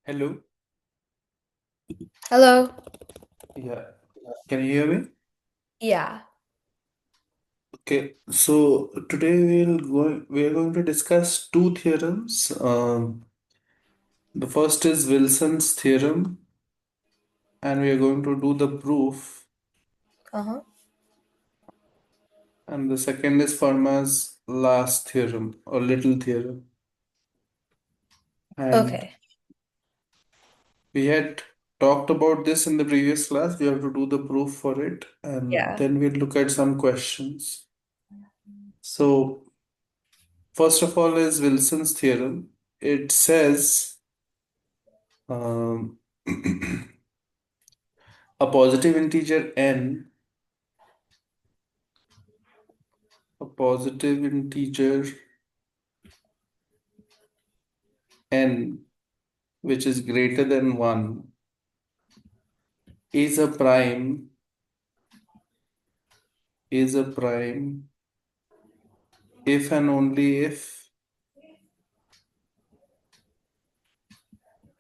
Hello. Hello. Yeah. Can you hear me? Yeah. Okay. So today we are going to discuss two theorems. The first is Wilson's theorem, and we are going to do the proof. Uh-huh. And the second is Fermat's last theorem or little theorem. And Okay. we had talked about this in the previous class. We have to do the proof for it, and Yeah. then we'll look at some questions. So first of all is Wilson's theorem. It says um, a positive integer n, a positive integer n, which is greater than 1, is a prime, is a prime if and only if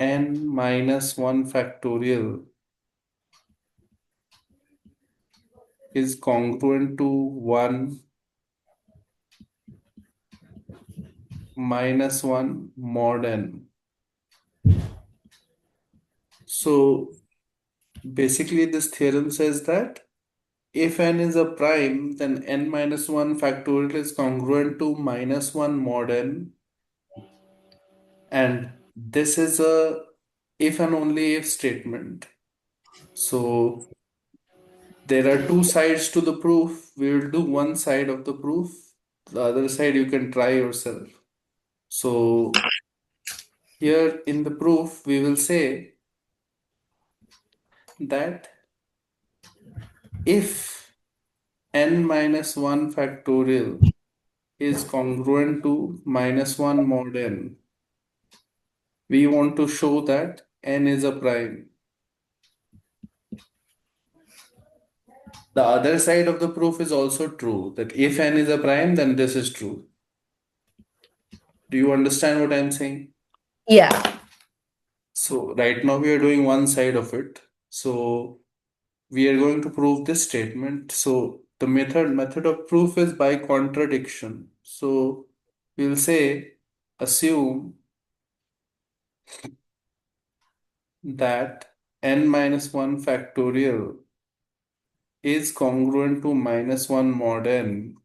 n minus 1 factorial is congruent to 1 minus 1 mod n. So basically, this theorem says that if n is a prime, then n minus 1 factorial is congruent to minus 1 mod n. And this is a if and only if statement. So there are two sides to the proof. We will do one side of the proof. The other side you can try yourself. So here in the proof, we will say that if n minus 1 factorial is congruent to minus 1 mod n, we want to show that n is a prime. The other side of the proof is also true, that if n is a prime, then this is true. Do you understand what I'm saying? Yeah. So right now we are doing one side of it. So we are going to prove this statement. So the method of proof is by contradiction. So we'll say assume that n minus 1 factorial is congruent to minus 1 mod n,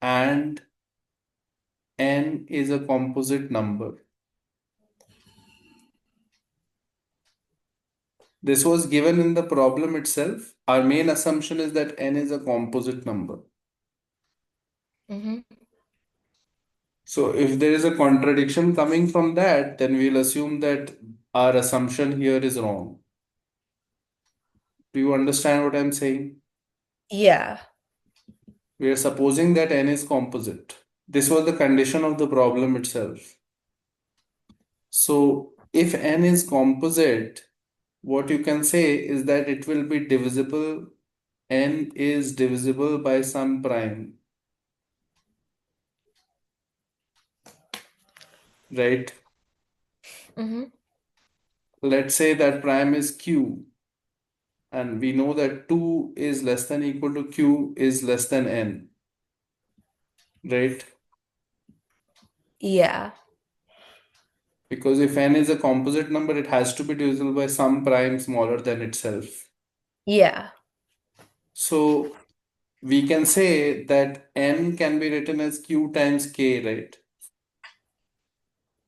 and n is a composite number. This was given in the problem itself. Our main assumption is that n is a composite number. Mm-hmm. So if there is a contradiction coming from that, then we'll assume that our assumption here is wrong. Do you understand what I'm saying? Yeah. We are supposing that n is composite. This was the condition of the problem itself. So if n is composite, what you can say is that it will be divisible, n is divisible by some prime, right? Mm-hmm. Let's say that prime is q, and we know that 2 is less than equal to q is less than n, right? Yeah. Because if n is a composite number, it has to be divisible by some prime smaller than itself. Yeah. So we can say that n can be written as q times k, right?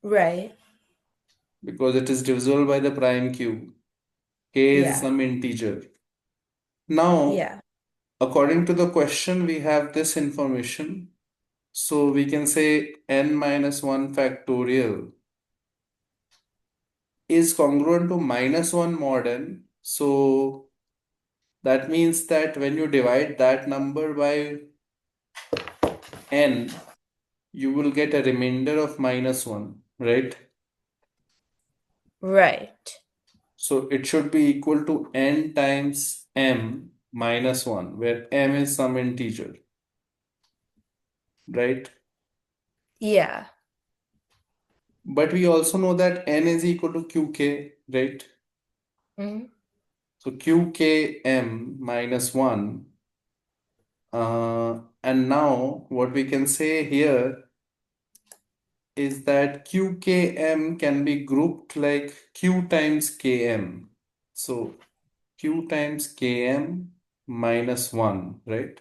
Right. Because it is divisible by the prime q. K is Yeah. some integer. Now, Yeah. according to the question, we have this information. So we can say n minus 1 factorial is congruent to minus 1 mod n. So that means that when you divide that number by n, you will get a remainder of minus 1, right? Right. So it should be equal to n times m minus 1, where m is some integer, right? Yeah. But we also know that n is equal to qk, right? Mhm. So qkm minus 1. And now what we can say here is that qkm can be grouped like q times km. So q times km minus 1, right?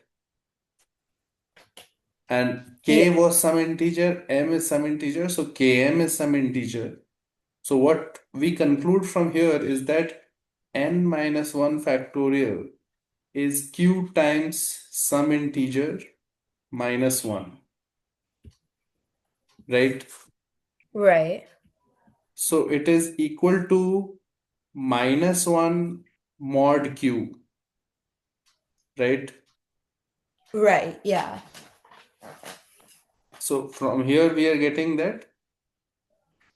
And Yeah. k was some integer, m is some integer, so km is some integer. So what we conclude from here is that n minus 1 factorial is q times some integer minus 1, right? Right. So it is equal to minus 1 mod q, right? Right. Yeah. So from here we are getting that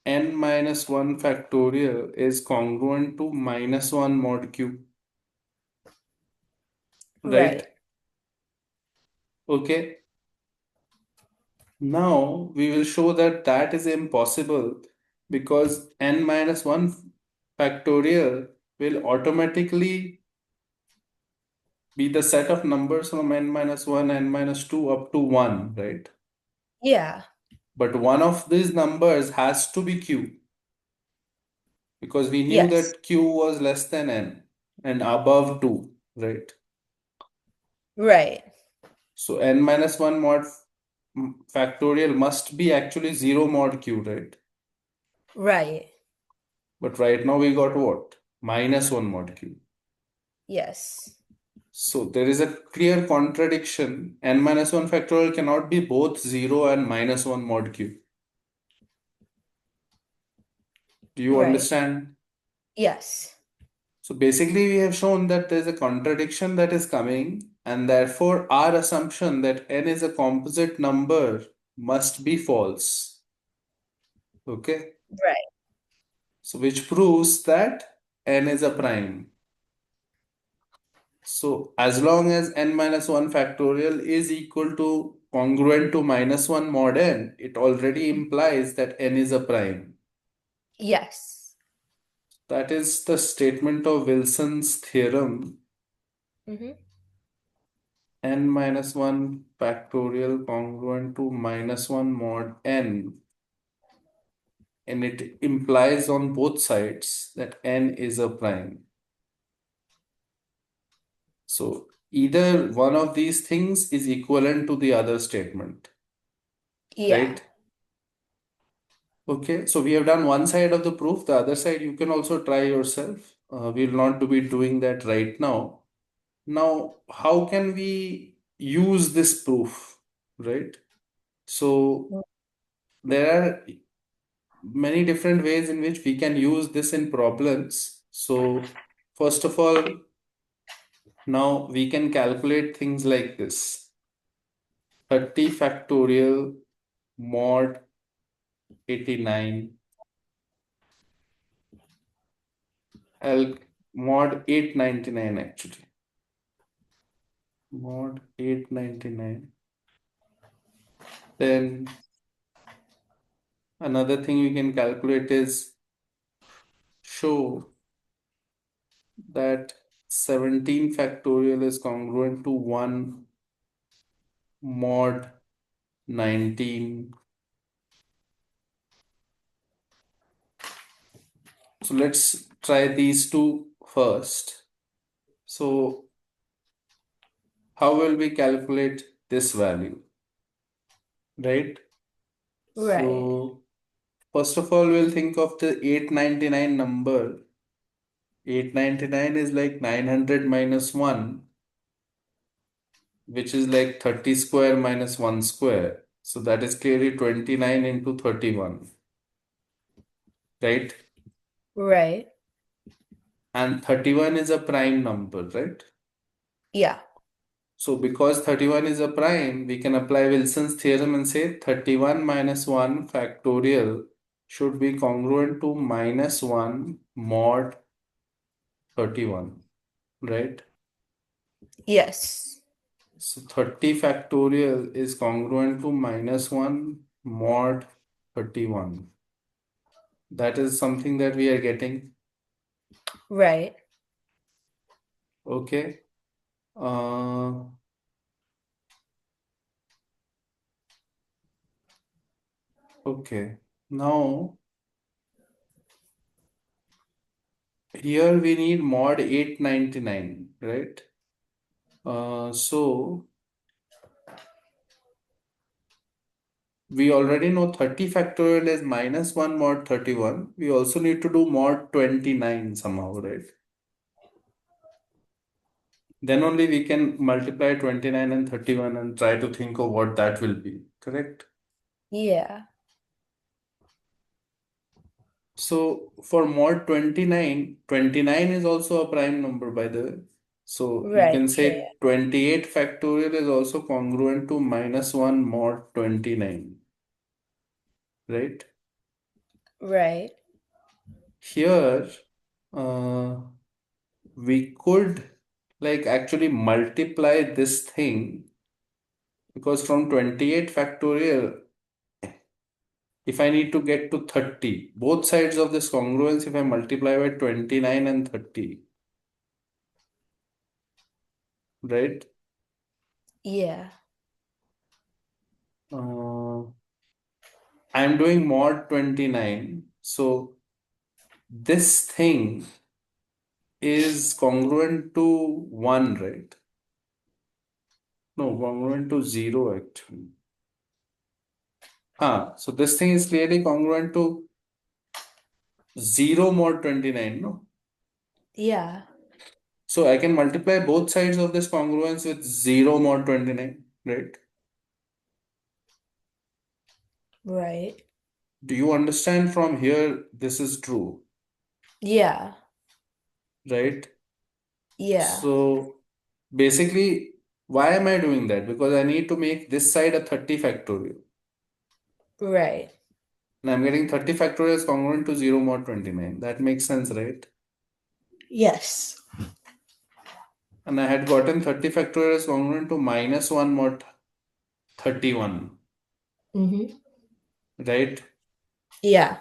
n minus 1 factorial is congruent to minus 1 mod q, right? Right. Okay. Now we will show that that is impossible because n minus 1 factorial will automatically be the set of numbers from n minus 1, n minus 2 up to 1, right? Yeah. But one of these numbers has to be q because we knew Yes. that q was less than n and above 2, right? Right. So n minus 1 mod factorial must be actually 0 mod q, right? Right. But right now we got what? Minus 1 mod q. Yes. So there is a clear contradiction. N minus 1 factorial cannot be both 0 and minus 1 mod q. Do you Right. understand? Yes. So basically, we have shown that there is a contradiction that is coming, and therefore, our assumption that n is a composite number must be false. Okay? Right. So, which proves that n is a prime. So, as long as n minus 1 factorial is equal to congruent to minus 1 mod n, it already implies that n is a prime. Yes. That is the statement of Wilson's theorem. Mm-hmm. N minus 1 factorial congruent to minus 1 mod n, and it implies on both sides that n is a prime. So either one of these things is equivalent to the other statement, Yeah. right? Okay, so we have done one side of the proof. The other side you can also try yourself. We'll not to be doing that right now. Now, how can we use this proof, right? So there are many different ways in which we can use this in problems. So first of all, now we can calculate things like this. 30 factorial mod 89 L mod 899 actually. Mod 899. Then another thing we can calculate is show that 17 factorial is congruent to 1 mod 19. So let's try these two first. So how will we calculate this value, right? Right. So first of all, we'll think of the 899 number. 899 is like 900 minus 1, which is like 30 square minus 1 square. So that is clearly 29 into 31, right? Right. And 31 is a prime number, right? Yeah. So because 31 is a prime, we can apply Wilson's theorem and say 31 minus 1 factorial should be congruent to minus 1 mod 31, right? Yes. So 30 factorial is congruent to minus 1 mod 31. That is something that we are getting. Right. Okay. Uh, okay. Now, here we need mod 899, right? So we already know 30 factorial is minus 1 mod 31. We also need to do mod 29 somehow, right? Then only we can multiply 29 and 31 and try to think of what that will be, correct? Yeah. So for mod 29, 29 is also a prime number by the way. So you Right. can Yeah. say 28 factorial is also congruent to minus 1 mod 29, right? Right. Here, uh, we could like actually multiply this thing because from 28 factorial, if I need to get to 30, both sides of this congruence, if I multiply by 29 and 30, right? Yeah. Uh, I'm doing mod 29. So this thing is congruent to 1, right? No, congruent to 0 actually. So this thing is clearly congruent to 0 mod 29, no? Yeah. So I can multiply both sides of this congruence with 0 mod 29, right? Right. Do you understand from here this is true, Yeah. right? Yeah. So basically, why am I doing that? Because I need to make this side a 30 factorial. Right. And I'm getting 30 factorial is congruent to 0 mod 29. That makes sense, right? Yes. And I had gotten 30 factorial is congruent to minus 1 mod 31, Mm-hmm. right? Yeah.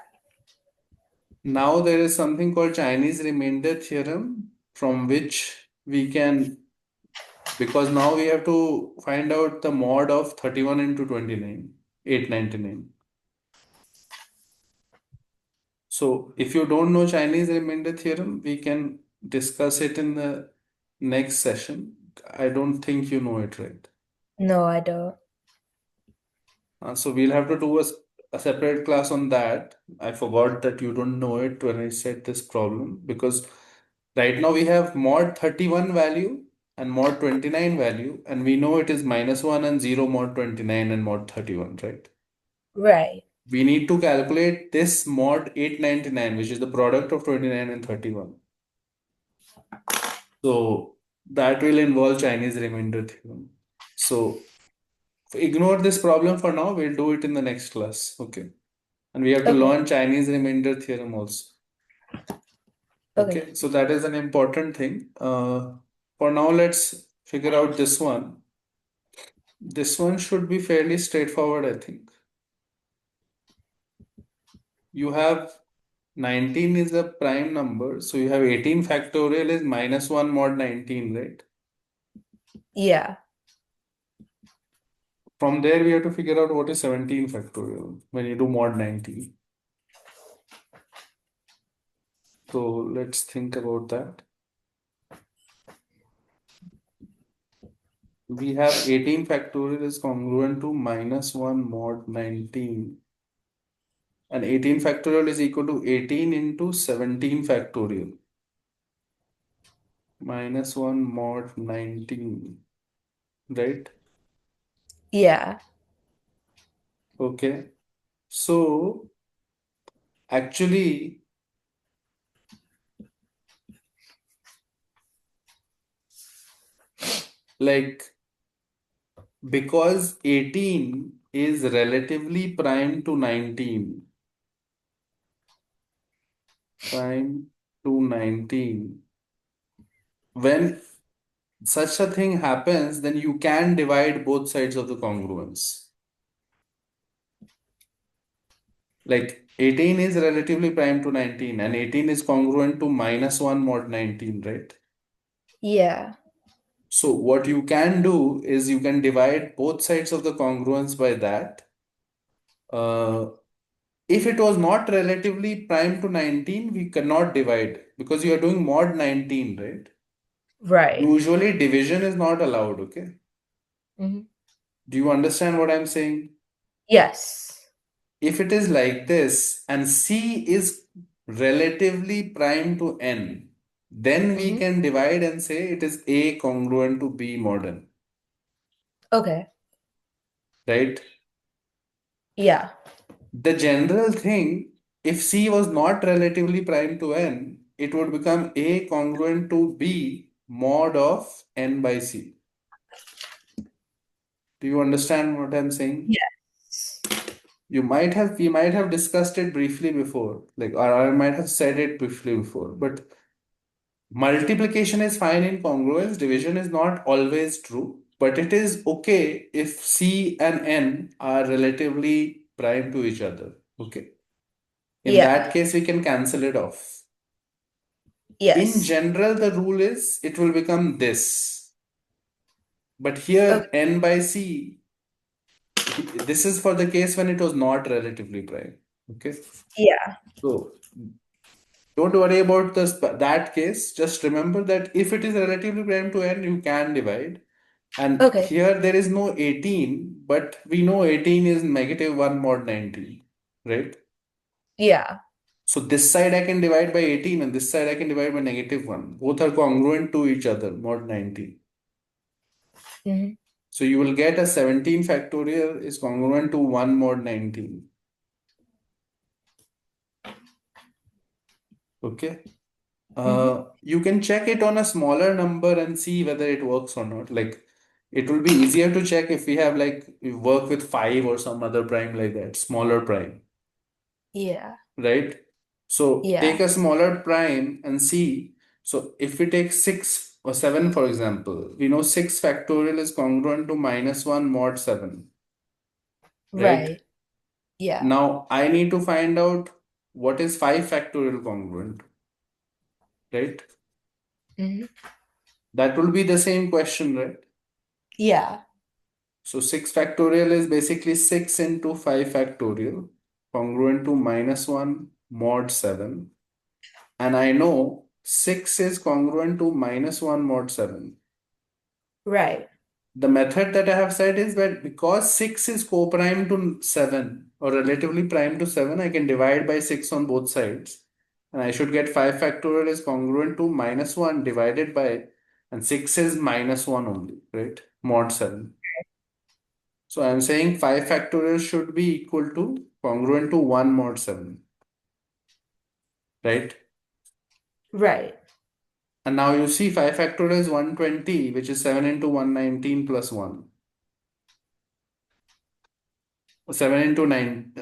Now there is something called Chinese remainder theorem from which we can, because now we have to find out the mod of 31 into 29, 899. So if you don't know Chinese remainder theorem, we can discuss it in the next session. I don't think you know it, right? No, I don't. So we'll have to do a separate class on that. I forgot that you don't know it when I said this problem because right now we have mod 31 value and mod 29 value, and we know it is minus 1 and 0 mod 29 and mod 31, right? Right. We need to calculate this mod 899, which is the product of 29 and 31. So that will involve Chinese remainder theorem. So ignore this problem for now. We'll do it in the next class. Okay. And we have to Okay. learn Chinese remainder theorem also. Okay. Okay. So that is an important thing. For now, let's figure out this one. This one should be fairly straightforward, I think. You have 19 is a prime number. So you have 18 factorial is minus 1 mod 19, right? Yeah. From there, we have to figure out what is 17 factorial when you do mod 19. So let's think about that. We have 18 factorial is congruent to minus 1 mod 19. And 18 factorial is equal to 18 into 17 factorial minus 1 mod 19, right? Yeah. Okay. So actually, like because 18 is relatively prime to 19, prime to 19, when such a thing happens, then you can divide both sides of the congruence. Like 18 is relatively prime to 19, and 18 is congruent to minus 1 mod 19, right? Yeah. So what you can do is you can divide both sides of the congruence by that. Uh, if it was not relatively prime to 19, we cannot divide because you are doing mod 19, right? Right. Usually division is not allowed, okay? Hmm. Do you understand what I'm saying? Yes. If it is like this and C is relatively prime to N, then we Hmm. can divide and say it is A congruent to B mod n, Okay. right? Yeah. The general thing, if C was not relatively prime to N, it would become A congruent to B mod of N by C. Do you understand what I'm saying? Yes. We might have discussed it briefly before, like, or I might have said it briefly before, but multiplication is fine in congruence, division is not always true, but it is okay if C and N are relatively prime to each other. Okay. In Yeah. that case, we can cancel it off. In Yes. general, the rule is it will become this. But Okay. here, N by C, this is for the case when it was not relatively prime. Okay. Yeah. So don't worry about that case. Just remember that if it is relatively prime to N, you can divide. And Okay. here there is no 18, but we know 18 is negative 1 mod 19, right? Yeah. So this side I can divide by 18 and this side I can divide by negative 1. Both are congruent to each other, mod 19. Hmm. So you will get a 17 factorial is congruent to 1 mod 19. Okay. Hmm. You can check it on a smaller number and see whether it works or not. Like it will be easier to check if we have like we work with 5 or some other prime like that, smaller prime, Yeah. right? So take Yeah. a smaller prime and see. So if we take 6 or 7, for example, we know 6 factorial is congruent to minus 1 mod 7, right? Right. Yeah. Now I need to find out what is 5 factorial congruent, right? Hmm. That will be the same question, right? Yeah. So 6 factorial is basically 6 into 5 factorial, congruent to minus 1 mod 7. And I know 6 is congruent to minus 1 mod 7. Right. The method that I have said is that because 6 is co-prime to 7 or relatively prime to 7, I can divide by 6 on both sides. And I should get 5 factorial is congruent to minus 1 divided by, and 6 is minus 1 only, right? Mod 7. So I'm saying 5 factorial should be equal to congruent to 1 mod 7, right? Right. And now you see 5 factorial is 120, which is 7 into 119 plus 1. 7 into 9,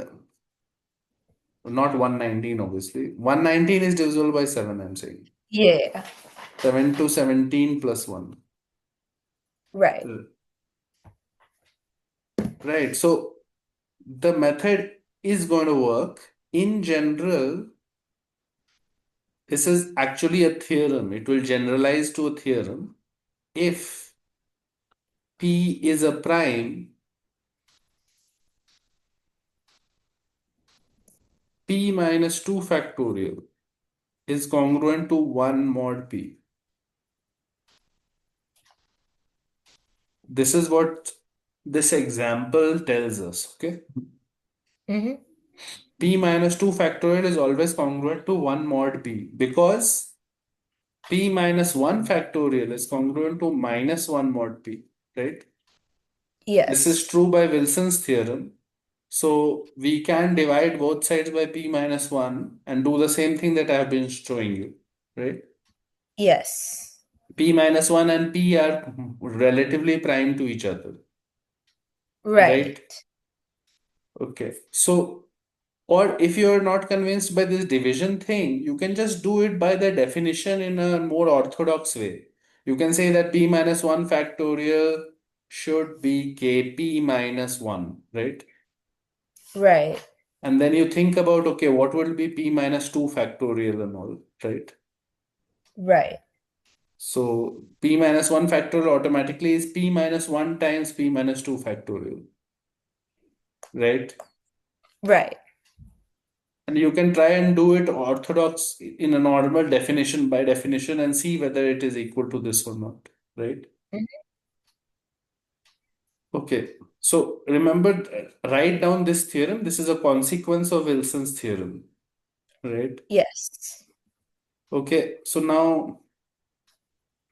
not 119 obviously. 119 is divisible by 7, I'm saying. Yeah. 7 to 17 plus 1. Right. Right. So the method is going to work. In general, this is actually a theorem. It will generalize to a theorem. If P is a prime, P minus 2 factorial is congruent to 1 mod P. This is what this example tells us, okay? Hmm. P minus 2 factorial is always congruent to 1 mod P because P minus 1 factorial is congruent to minus 1 mod P, right? This is Yes. true by Wilson's theorem. So we can divide both sides by P minus 1 and do the same thing that I have been showing you, right? Yes. P minus 1 and P are relatively prime to each other, right? Right. Okay. So, or if you are not convinced by this division thing, you can just do it by the definition in a more orthodox way. You can say that P minus 1 factorial should be Kp minus 1, right? Right. And then you think about, okay, what will be p minus 2 factorial and all, right? Right. So p minus 1 factorial automatically is p minus 1 times p minus 2 factorial, right? Right. And you can try and do it orthodox in a normal definition by definition and see whether it is equal to this or not, right? Mhm. Okay, so remember, write down this theorem. This is a consequence of Wilson's theorem, right? Yes. Okay, so now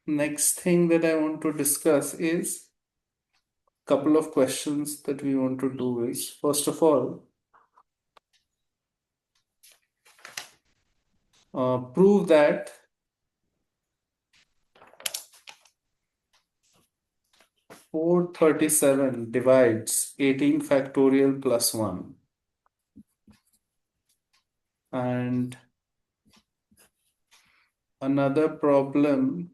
next thing that I want to discuss is couple of questions that we want to do is, first of all, prove that 437 divides 18 factorial plus 1. And another problem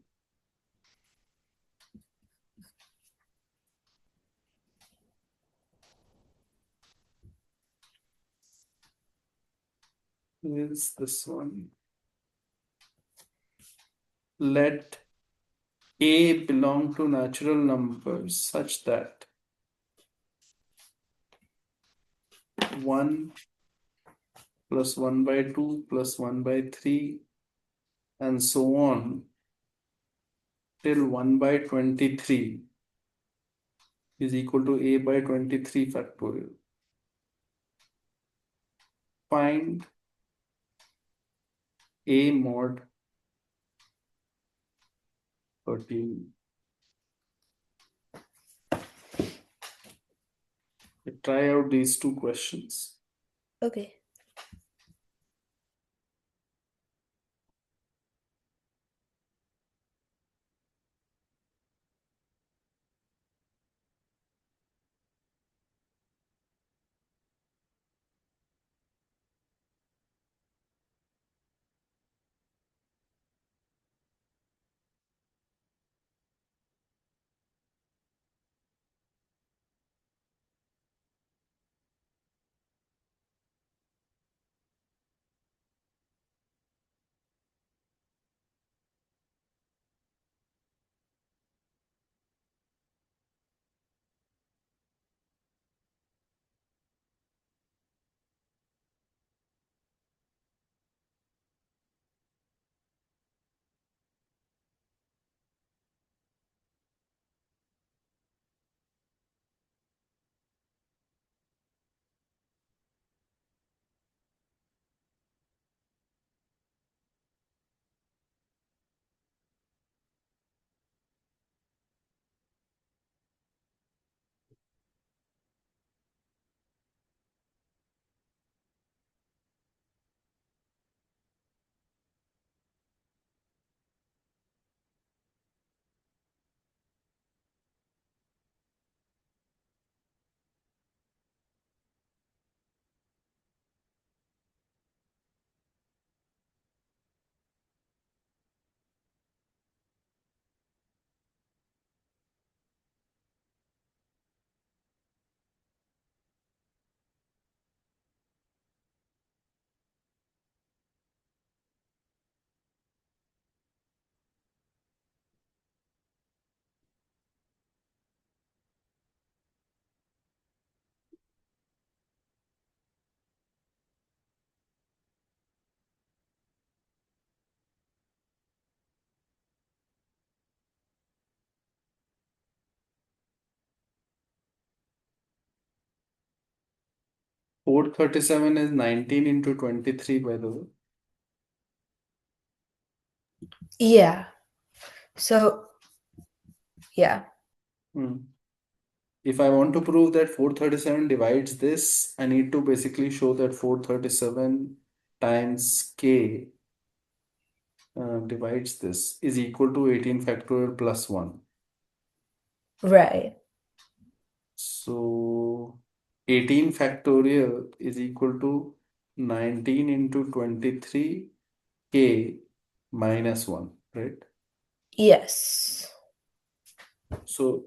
is this one. Let A belong to natural numbers such that 1 plus 1 by 2 plus 1 by 3 and so on till 1 by 23 is equal to A by 23 factorial. Find A mod 13. Try out these two questions. Okay. Port 37 is 19 into 23, by the way. Yeah. So, yeah. Hmm. If I want to prove that 437 divides this, I need to basically show that 437 times k divides this is equal to 18 factorial plus 1. Right. So 18 factorial is equal to 19 into 23 k minus 1, right? Yes. So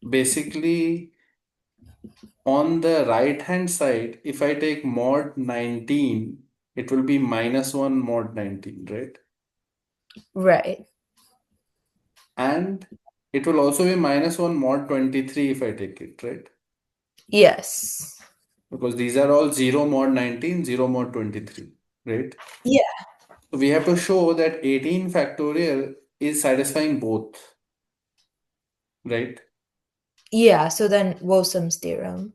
basically on the right hand side, if I take mod 19, it will be minus 1 mod 19, right? Right. And it will also be minus 1 mod 23 if I take it, right? Yes. Because these are all 0 mod 19, 0 mod 23, right? Yeah. So we have to show that 18 factorial is satisfying both, right? Yeah. So then Wilson's theorem.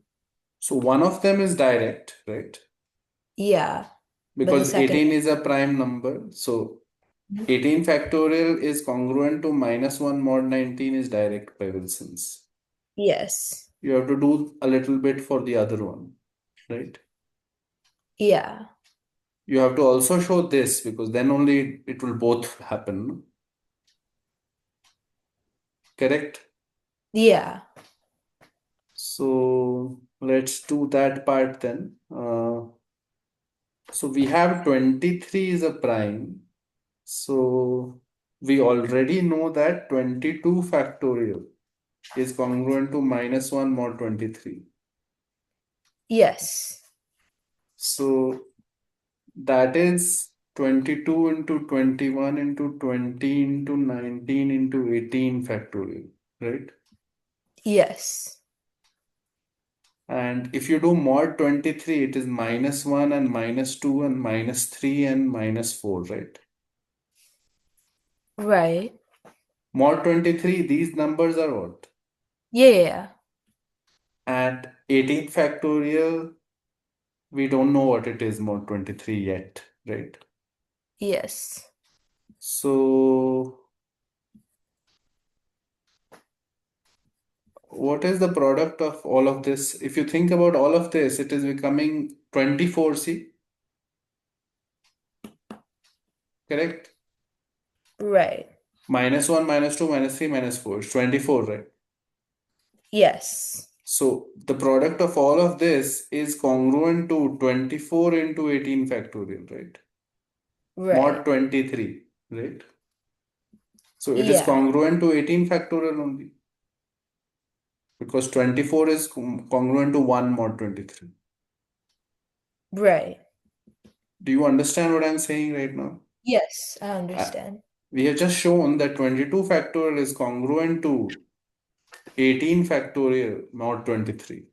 So one of them is direct, right? Yeah. But the Because second. 18 is a prime number. So 18 factorial is congruent to minus 1 mod 19 is direct by Wilson's. Yes. You have to do a little bit for the other one, right? Yeah. You have to also show this because then only it will both happen, no? Correct? Yeah. So let's do that part then. So we have 23 is a prime. So we already know that 22 factorial is congruent to minus 1 mod 23. Yes. So that is 22 into 21 into 20 into 19 into 18 factorial, right? Yes. And if you do mod 23, it is minus 1 and minus 2 and minus 3 and minus 4, right? Right. Mod 23, these numbers are what? Yeah. At 18 factorial, we don't know what it is mod 23 yet, right? Yes. So what is the product of all of this? If you think about all of this, it is becoming 24C, correct? Right. Minus 1, minus 2, minus 3, minus 4. It's 24, right? Yes. So the product of all of this is congruent to 24 into 18 factorial, right? Mod Right. 23, right? So it is Yeah. congruent to 18 factorial only because 24 is congruent to 1 mod 23. Right. Do you understand what I'm saying right now? Yes, I Uh, understand. we have just shown that 22 factorial is congruent to 18 factorial mod 23.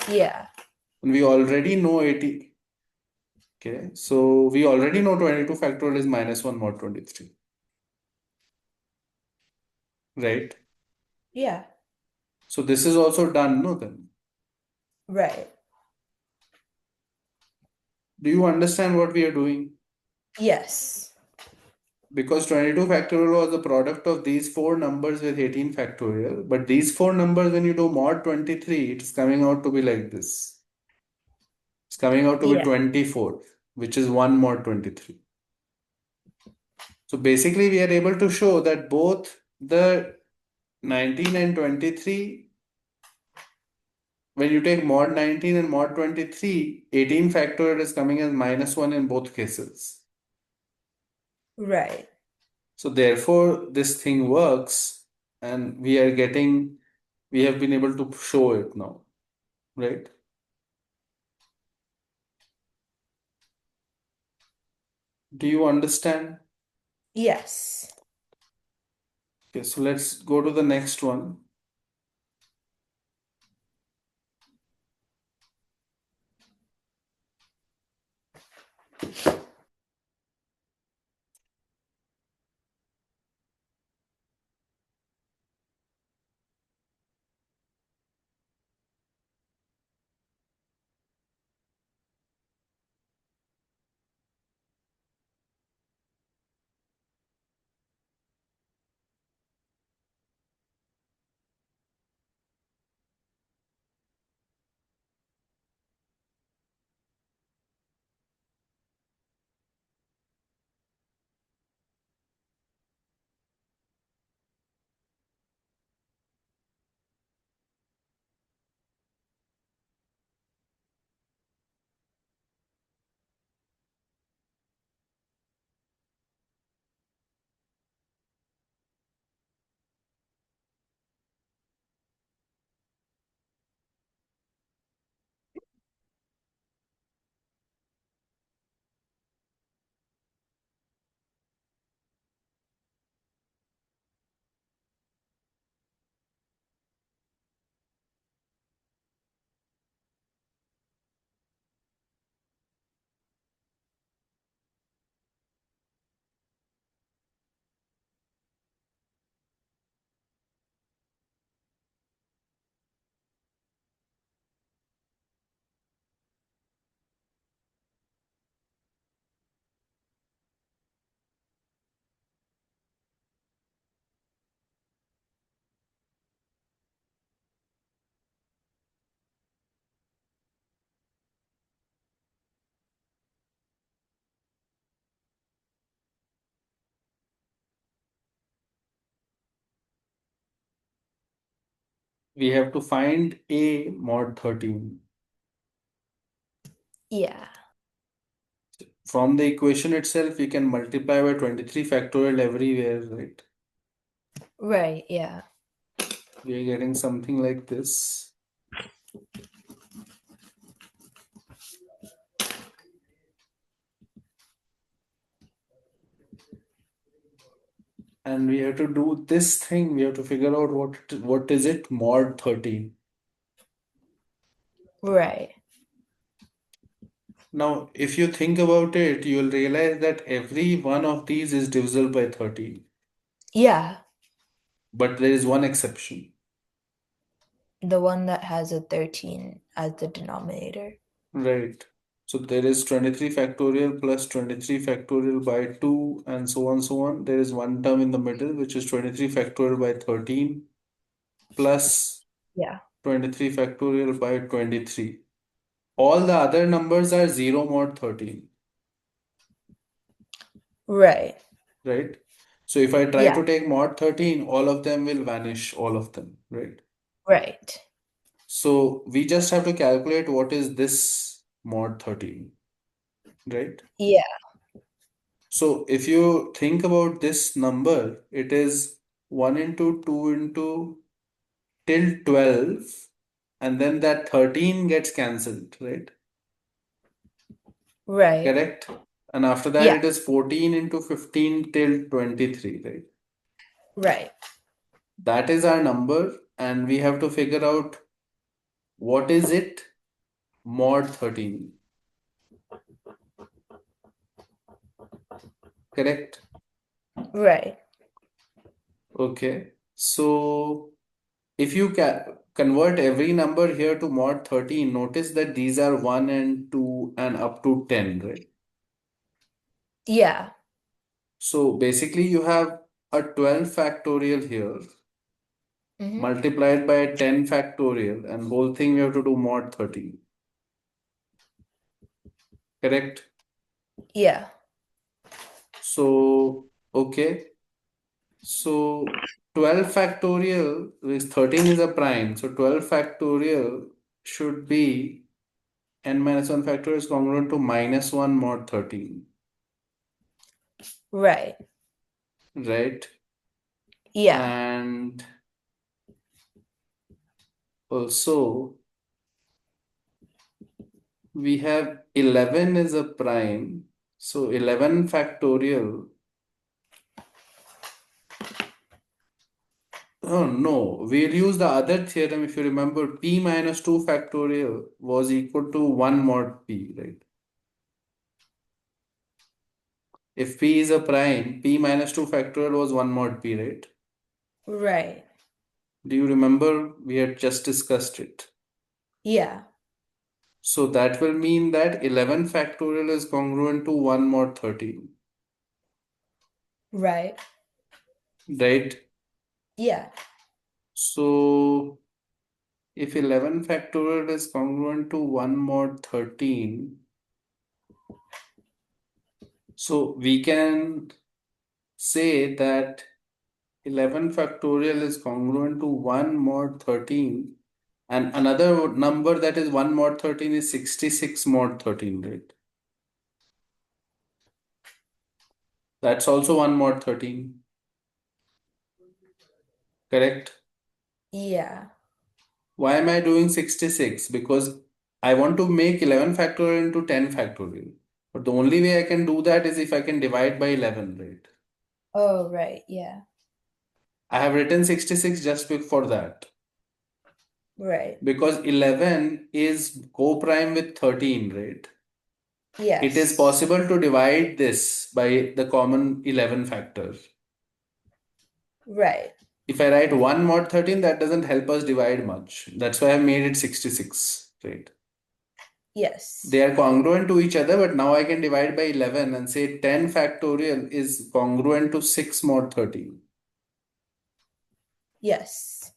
Yeah. And we already know 80. Okay, so we already know 22 factorial is minus 1 mod 23, right? Yeah. So this is also done, no then? Right. Do you understand what we are doing? Yes. Because 22 factorial was the product of these four numbers with 18 factorial. But these four numbers, when you do mod 23, it's coming out to be like this. It's coming out to be Yeah. 24, which is 1 mod 23. So basically, we are able to show that both the 19 and 23, when you take mod 19 and mod 23, 18 factorial is coming as minus 1 in both cases. Right. So therefore, this thing works and we have been able to show it now, right? Do you understand? Yes. Okay, so let's go to the next one. we have to find a mod 13. Yeah. From the equation itself, we can multiply by 23 factorial everywhere, right? Right. Yeah. We are getting something like this. And we have to do this thing. We have to figure out what is it mod 13. Right. Now, if you think about it, you'll realize that every one of these is divisible by 13. Yeah. But there is one exception. The one that has a 13 as the denominator. Right. So there is 23 factorial plus 23 factorial by 2 and so on so on. There is one term in the middle which is 23 factorial by 13 plus Yeah. 23 factorial by 23. All the other numbers are 0 mod 13, Right. right? So if I try Yeah. to take mod 13, all of them will vanish, all of them, right? Right. So we just have to calculate what is this mod 13, right? Yeah. So if you think about this number, it is 1 into 2 into till 12, and then that 13 gets cancelled, right? Right. Correct? And after that, Yeah. it is 14 into 15 till 23, right? Right. That is our number, and we have to figure out what is it mod 13. Correct? Right. Okay. So if you convert every number here to mod 13, notice that these are 1 and 2 and up to 10, right? Yeah. So basically you have a 12 factorial here Mm-hmm. multiplied by 10 factorial, and whole thing we have to do mod 13. Correct? Yeah. So, okay. So 12 factorial is 13 is a prime. So 12 factorial should be n minus 1 factorial is congruent to minus 1 mod 13, Right. right? Yeah. And also we have 11 is a prime. So 11 factorial. Oh no, we'll use the other theorem. If you remember, p minus 2 factorial was equal to 1 mod p, right? If p is a prime, p minus 2 factorial was 1 mod p, right? Right. Do you remember? We had just discussed it. Yeah. So that will mean that 11 factorial is congruent to 1 mod 13, Right. right? Yeah. So if 11 factorial is congruent to 1 mod 13, so we can say that 11 factorial is congruent to 1 mod 13, and another number that is 1 mod 13 is 66 mod 13, right? That's also 1 mod 13, correct? Yeah. Why am I doing 66? Because I want to make 11 factorial into 10 factorial. But the only way I can do that is if I can divide by 11, right? Oh, right. Yeah. I have written 66 just for that. Right. Because 11 is co-prime with 13, right? It is Yes. possible to divide this by the common 11 factor. Right. If I write 1 mod 13, that doesn't help us divide much. That's why I made it 66, right? They Yes. are congruent to each other, but now I can divide by 11 and say 10 factorial is congruent to 6 mod 13. Yes.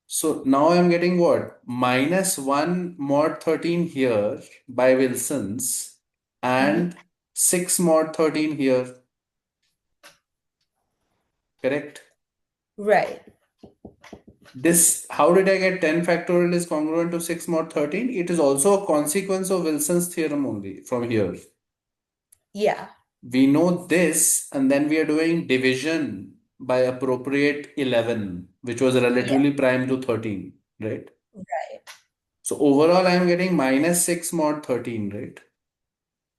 So now I'm getting what? Minus 1 mod 13 here by Wilson's Mm-hmm. and 6 mod 13 here, correct? Right. This, how did I get 10 factorial is congruent to 6 mod 13? It is also a consequence of Wilson's theorem only from here. Yeah. We know this, and then we are doing division by appropriate 11, which was Yeah. relatively prime to 13, right? Right. So overall, I'm getting minus 6 mod 13, right?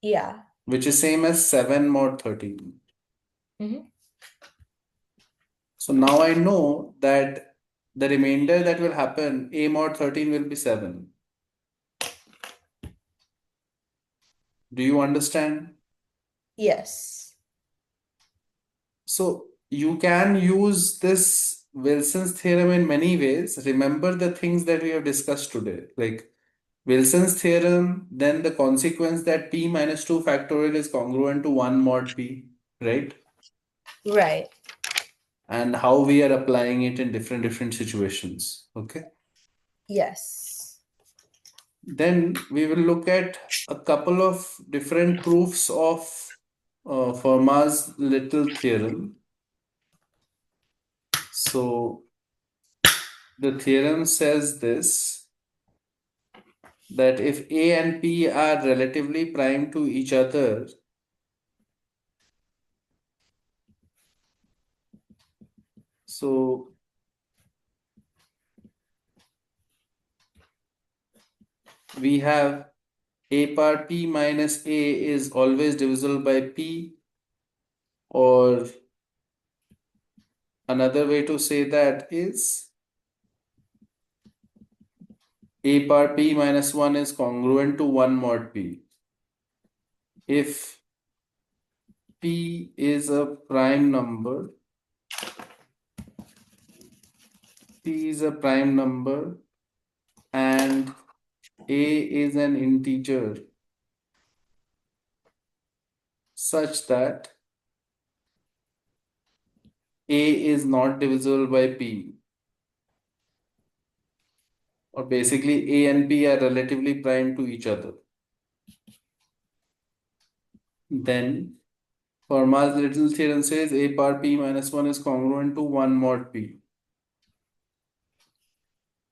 Yeah. Which is same as 7 mod 13. Mm-hmm. So now I know that the remainder that will happen, A mod 13 will be 7. Do you understand? Yes. So you can use this Wilson's theorem in many ways. Remember the things that we have discussed today, like Wilson's theorem, then the consequence that p minus 2 factorial is congruent to 1 mod p, right? Right. And how we are applying it in different situations. Okay. Yes. Then we will look at a couple of different proofs of Fermat's little theorem. So the theorem says this, that if A and P are relatively prime to each other, so we have A power P minus A is always divisible by P, or another way to say that is A power P minus 1 is congruent to 1 mod P. If P is a prime number, P is a prime number, and A is an integer such that A is not divisible by P, or basically A and P are relatively prime to each other, then Fermat's little theorem says A power P minus 1 is congruent to 1 mod P.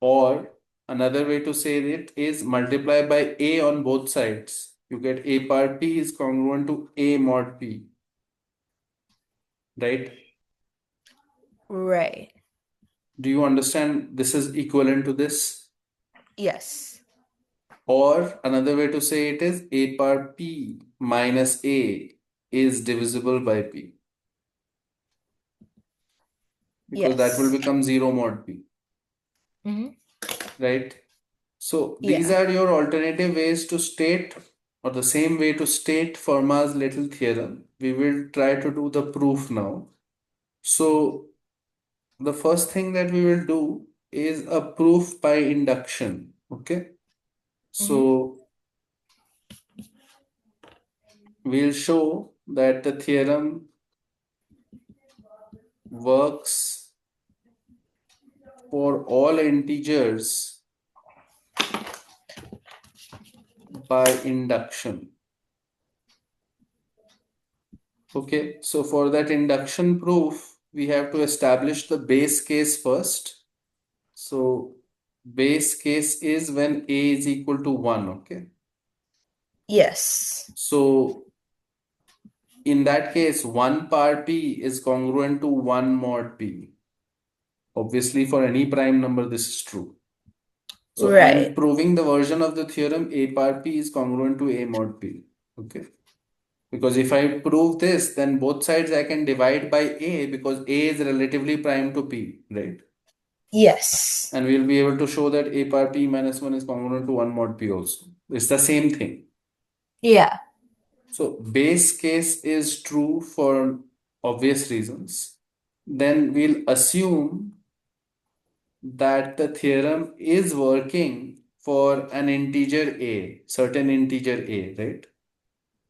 Or another way to say it is multiply by A on both sides. You get A power P is congruent to A mod P, right? Right. Do you understand this is equivalent to this? Yes. Or another way to say it is A power P minus A is divisible by P, because that will Yes. become 0 mod P, Mm-hmm. right? So these Yeah. are your alternative ways to state, or the same way to state Fermat's little theorem. We will try to do the proof now. So the first thing that we will do is a proof by induction. Okay. Mm-hmm. So we'll show that the theorem works for all integers by induction. Okay, so for that induction proof, we have to establish the base case first. So base case is when A is equal to 1, okay? Yes. So in that case, 1 power P is congruent to 1 mod P. Obviously, for any prime number, this is true. So I'm Right. proving the version of the theorem A power P is congruent to A mod P, okay? Because if I prove this, then both sides I can divide by A, because A is relatively prime to P, right? Yes. And we'll be able to show that A power P minus 1 is congruent to 1 mod P also. It's the same thing. Yeah. So base case is true for obvious reasons. Then we'll assume that the theorem is working for an integer A, certain integer A, right?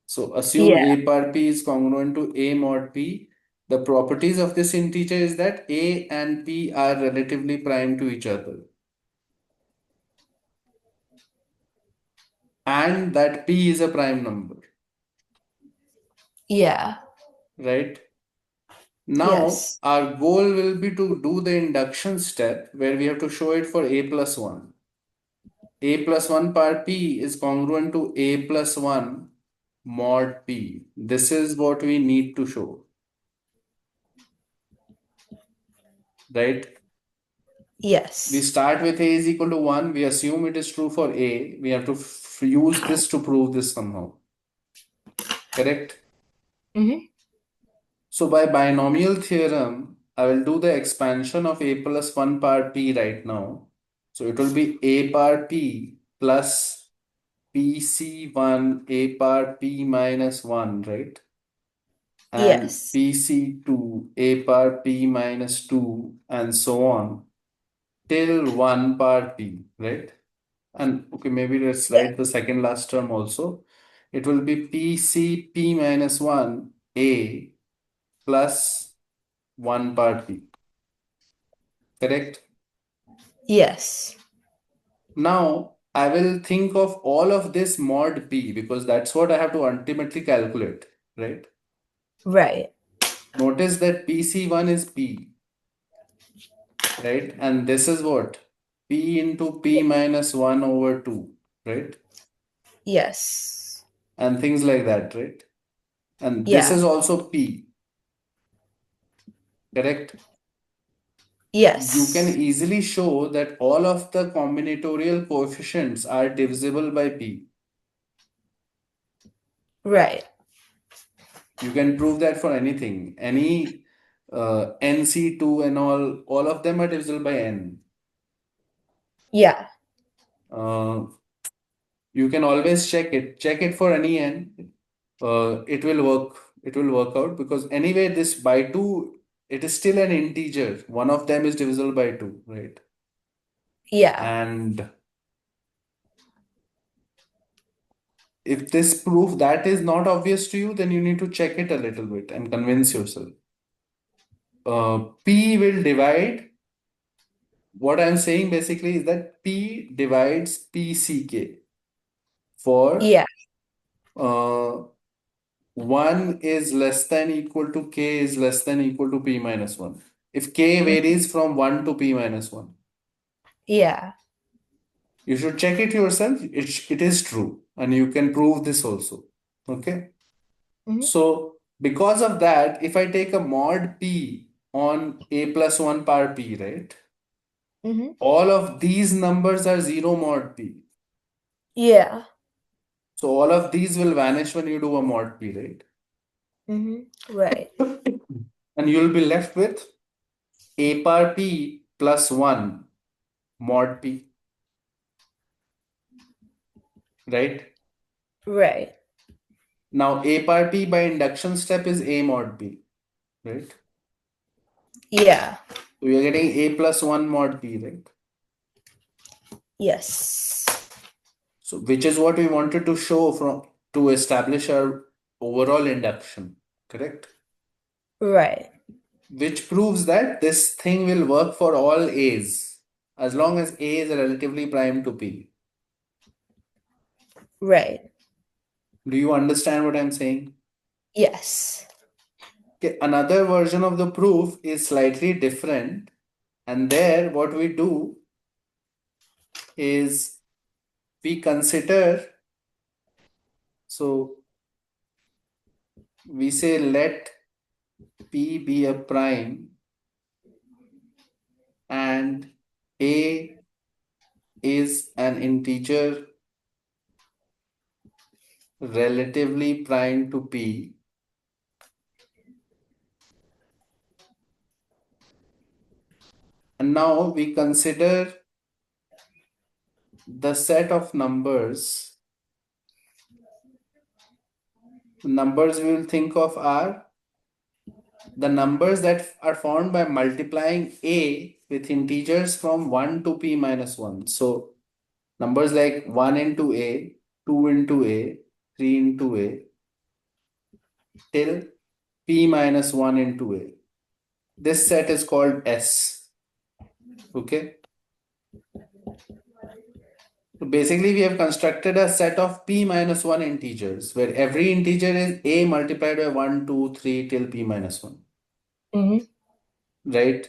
So assume Yeah. A power P is congruent to A mod P. The properties of this integer is that A and P are relatively prime to each other, and that P is a prime number, Yeah. right? Now, Yes. our goal will be to do the induction step where we have to show it for a plus 1. A plus 1 par p is congruent to a plus 1 mod p. This is what we need to show, right? We Yes. start with a is equal to 1. We assume it is true for a. We have to use this to prove this somehow. Correct? Mm-hmm. So by binomial theorem, I will do the expansion of a plus 1 par p right now. So it will be a par p plus pc1 a par p minus 1, right? And Yes. pc2 a par p minus 2 and so on till 1 par p, right? And okay, maybe let's Yeah. write the second last term also. It will be pcp minus 1 a plus 1 par p. Correct? Yes. Now, I will think of all of this mod p because that's what I have to ultimately calculate, right? Right. Notice that PC1 is p, right? And this is what? P into p minus 1 over 2, right? Yes. And things like that, right? And this Yeah. is also p, correct? You can Yes. easily show that all of the combinatorial coefficients are divisible by p. Right. You can prove that for anything. Any NC2 and all of them are divisible by n. Yeah. Uh, you can always check it. Check it for any n. It will work. It will work out because anyway, this by 2, it is still an integer. One of them is divisible by 2, right? Yeah. And if this proof that is not obvious to you, then you need to check it a little bit and convince yourself. P will divide. What I'm saying basically is that P divides PCK for Yeah. uh, 1 is less than equal to K is less than equal to P minus 1. If K Mhm. varies from 1 to P minus 1, Yeah. you should check it yourself. It is true. And you can prove this also. Okay. Hmm. So because of that, if I take a mod P on A plus 1 par P, right? Hmm. All of these numbers are 0 mod P. Yeah. So all of these will vanish when you do a mod P, right? Hmm. Right. And you'll be left with A par P plus 1 mod P, right? Right. Now A par P by induction step is A mod P, right? Yeah. So you're getting A plus 1 mod P, right? Yes. So which is what we wanted to show from to establish our overall induction, correct? Right. Which proves that this thing will work for all A's as long as A is relatively prime to P. Right. Do you understand what I'm saying? Yes. Okay, another version of the proof is slightly different. And there, what we do is we consider, so we say let P be a prime and A is an integer relatively prime to P. And now we consider the set of numbers. The numbers we will think of are the numbers that are found by multiplying A with integers from 1 to P minus 1. So numbers like 1 into A, 2 into A, 3 into A, till P minus 1 into A. This set is called S. Okay. So basically, we have constructed a set of P minus 1 integers where every integer is A multiplied by 1, 2, 3 till P minus 1. Mm-hmm. right?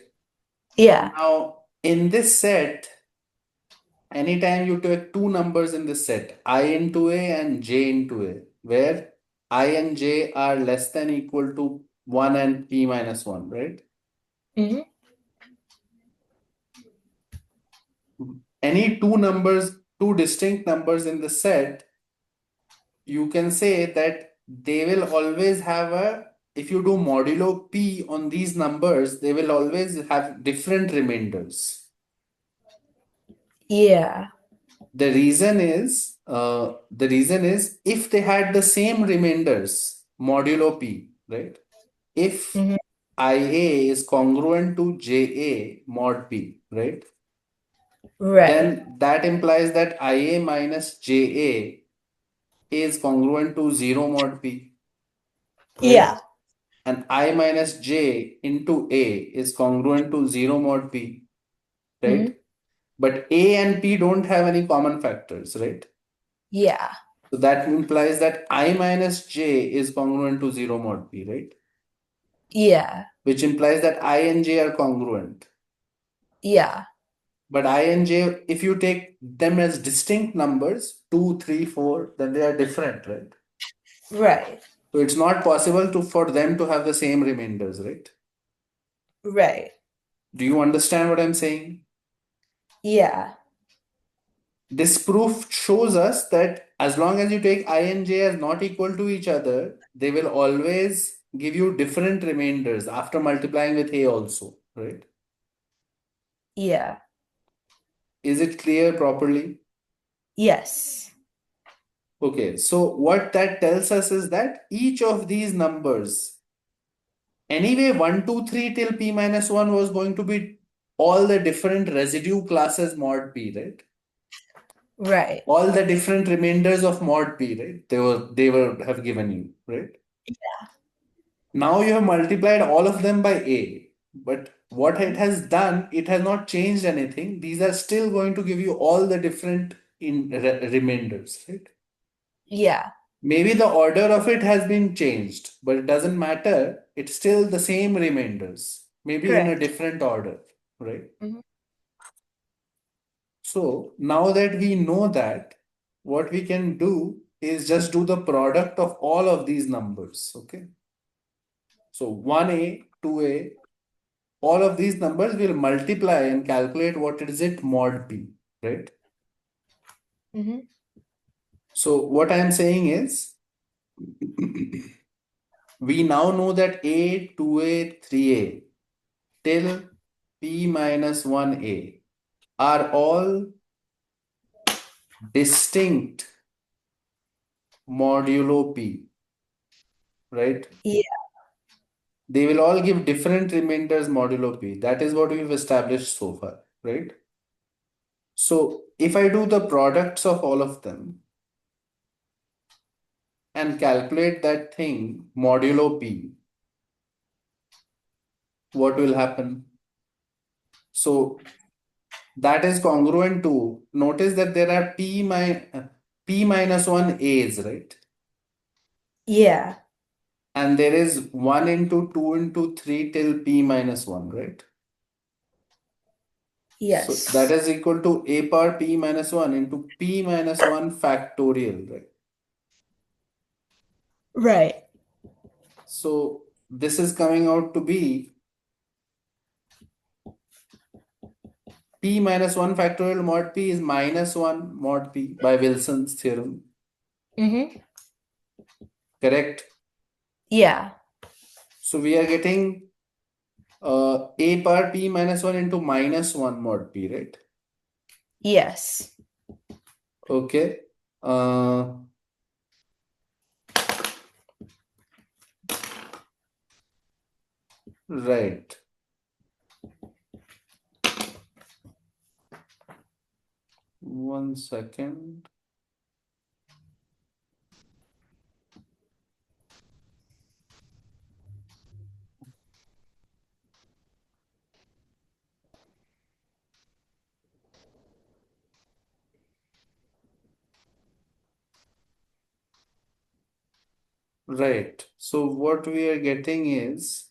Yeah. Now, in this set, anytime you take two numbers in this set, I into A and J into A, where I and J are less than equal to 1 and P minus 1, right? Mm-hmm. Any two numbers, two distinct numbers in the set, you can say that they will always have a, if you do modulo P on these numbers, they will always have different remainders. Yeah. The reason is if they had the same remainders, modulo P, right? If Mm-hmm. IA is congruent to JA mod P, right? Right. Then that implies that IA minus JA is congruent to 0 mod P, right? Yeah. And I minus J into A is congruent to 0 mod P, Mm-hmm. right? But A and P don't have any common factors, right? Yeah. So that implies that I minus J is congruent to 0 mod P, right? Yeah. Which implies that I and J are congruent. Yeah. But I and J, if you take them as distinct numbers, 2, 3, 4, then they are different, right? Right. So it's not possible for them to have the same remainders, right? Right. Do you understand what I'm saying? Yeah. This proof shows us that as long as you take I and J as not equal to each other, they will always give you different remainders after multiplying with A also, right? Yeah. Is it clear properly? Yes. Okay, so what that tells us is that each of these numbers, anyway, 1, 2, 3 till P minus 1 was going to be all the different residue classes mod P, right? Right. All the different remainders of mod P, right? They were have given you, right? Now you have multiplied all of them by A. But what it has done, it has not changed anything. These are still going to give you all the different remainders, right? Yeah. Maybe the order of it has been changed, but it doesn't matter. It's still the same remainders, maybe in a Correct. different order, right? Mm-hmm. So now that we know that, what we can do is just do the product of all of these numbers, okay? So 1A, 2A, all of these numbers will multiply and calculate what is it mod P, right? Mm-hmm. So what I am saying is we now know that A, 2A, 3A till P minus 1A are all distinct modulo P, right? Yeah. They will all give different remainders modulo P. That is what we've established so far, right? So if I do the products of all of them and calculate that thing modulo P, what will happen? So that is congruent to, notice that there are P minus 1 A's, right? Yeah. And there is 1 into 2 into 3 till P minus 1, right? So that Yes. is equal to A power P minus 1 into P minus 1 factorial, right? Right. So this is coming out to be P minus 1 factorial mod P is minus 1 mod P by Wilson's theorem, Mm-hmm. correct? Yeah. So we are getting A power P minus 1 into minus 1 mod P, right? Yes. Okay. Uh, right. One second. Right. So what we are getting is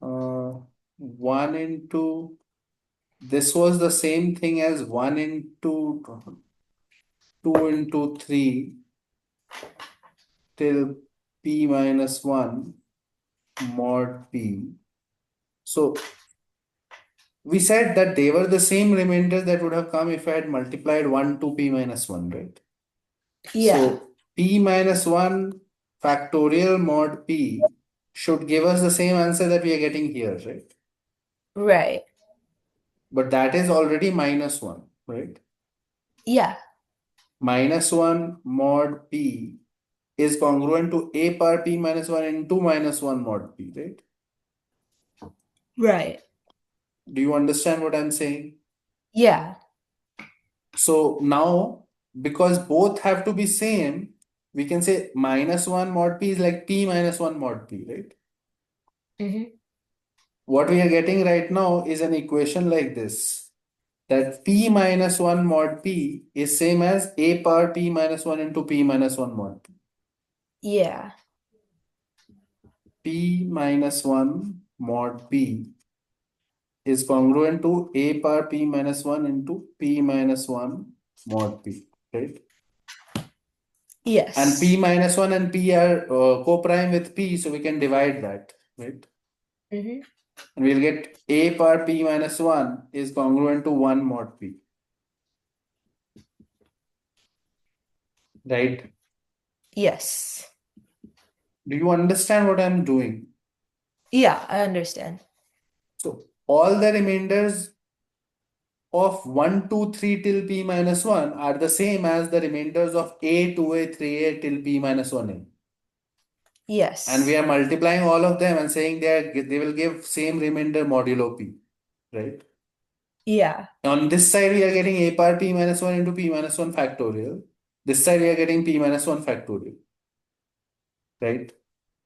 Uh, 1 into, this was the same thing as 1 into 2 into 3 till p minus 1 mod p. So we said that they were the same remainders that would have come if I had multiplied 1 to p minus 1, right? Yeah. So p minus 1 factorial mod p should give us the same answer that we are getting here, right? Right. But that is already minus 1, right? Yeah. Minus 1 mod p is congruent to a power p minus 1 into minus 1 mod p, right? Right. Do you understand what I'm saying? Yeah. So now, because both have to be same, we can say minus 1 mod p is like p minus 1 mod p, right? Mm-hmm. What we are getting right now is an equation like this, that p minus 1 mod p is same as a power p minus 1 into p minus 1 mod p. Yeah. P minus 1 mod p is congruent to a power p minus 1 into p minus 1 mod p, right? And p Yes. minus 1 and p are co-prime with p, so we can divide that, right? Mm-hmm. And we'll get a power p minus 1 is congruent to 1 mod p, right? Yes. Do you understand what I'm doing? Yeah, I understand. So all the remainders of 1, 2, 3 till p minus 1 are the same as the remainders of a, 2a, 3a till p minus 1a. And we Yes. are multiplying all of them and saying they will give same remainder modulo p, right? Yeah. On this side, we are getting a power p minus 1 into p minus 1 factorial. This side, we are getting p minus 1 factorial, right?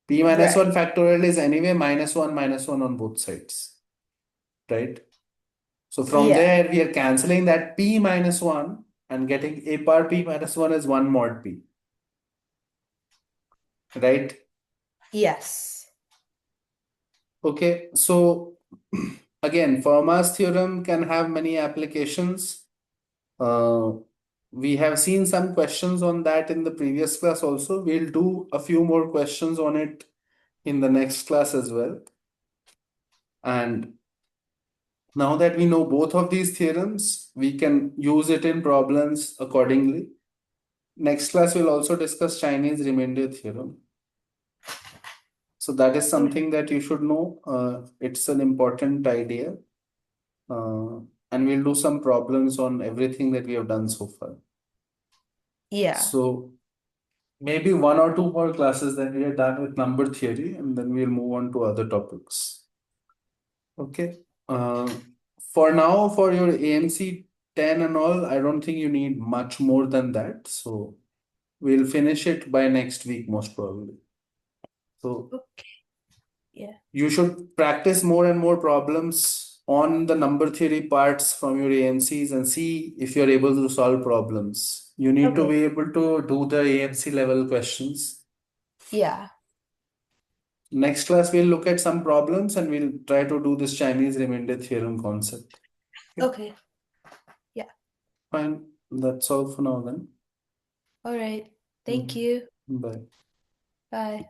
P minus 1 Right. factorial is anyway minus 1 on both sides, right? So from Yeah. there, we are canceling that p minus 1 and getting a power p minus 1 is 1 mod p, right? Yes. Okay, so again, Fermat's theorem can have many applications. Uh, we have seen some questions on that in the previous class also. We'll do a few more questions on it in the next class as well. And now that we know both of these theorems, we can use it in problems accordingly. Next class, we'll also discuss Chinese remainder theorem. So that is Okay. something that you should know. It's an important idea. And we'll do some problems on everything that we have done so far. Yeah. So maybe one or two more classes, then we are done with number theory, and then we'll move on to other topics. Okay. For now, for your AMC 10 and all, I don't think you need much more than that. So we'll finish it by next week, most probably. So Okay. Yeah. you should practice more and more problems on the number theory parts from your AMCs and see if you're able to solve problems. You need to Okay. be able to do the AMC level questions. Yeah. Next class, we'll look at some problems and we'll try to do this Chinese remainder theorem concept. Okay, Okay. Yeah. fine. That's all for now then. All right. Thank Mhm. you. Bye. Bye.